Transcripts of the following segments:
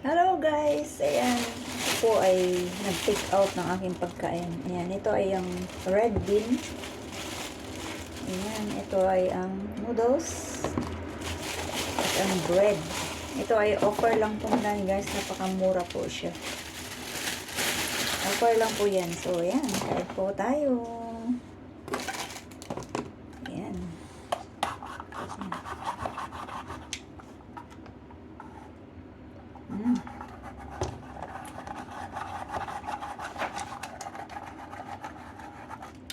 Hello guys! Ayan, ako po ay nag-take out ng aking pagkain. Ayan, ito ay ang red bean. Ayan, ito ay ang noodles. At ang bread. Ito ay offer lang po na guys. Napakamura po siya. Offer lang po yan. So, ayan, kain po tayo. Ayan.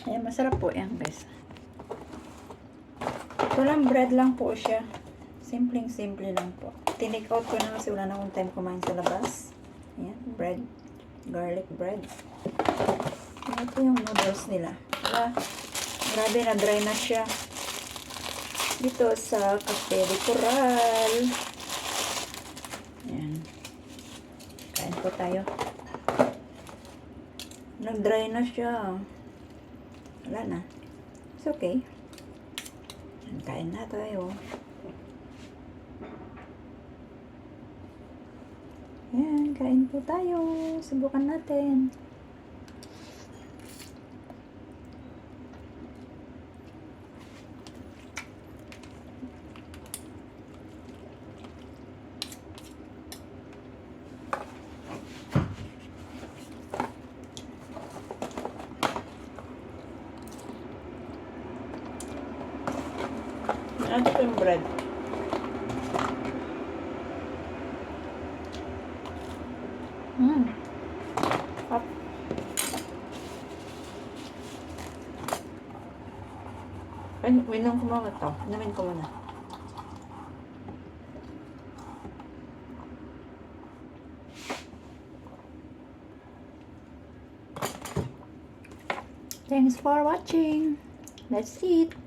Ayan, masarap po yan guys. Ito lang, bread lang po siya. Simpleng-simple lang po. Tinake out ko na kasi wala na akong time kumain sa labas. Ayan, bread. Garlic bread. Ito yung noodles nila. Wala, grabe na dry na siya. Dito sa Cafe de Coral. Ayan. Kain po tayo. Nag-dry na siya. Wala na. It's okay. Kain na tayo. Ayan, kain po tayo. Subukan natin. Ano ito yung bread? Up. Ay, minum ko muna ito. Inumin ko muna. Thanks for watching. Let's eat.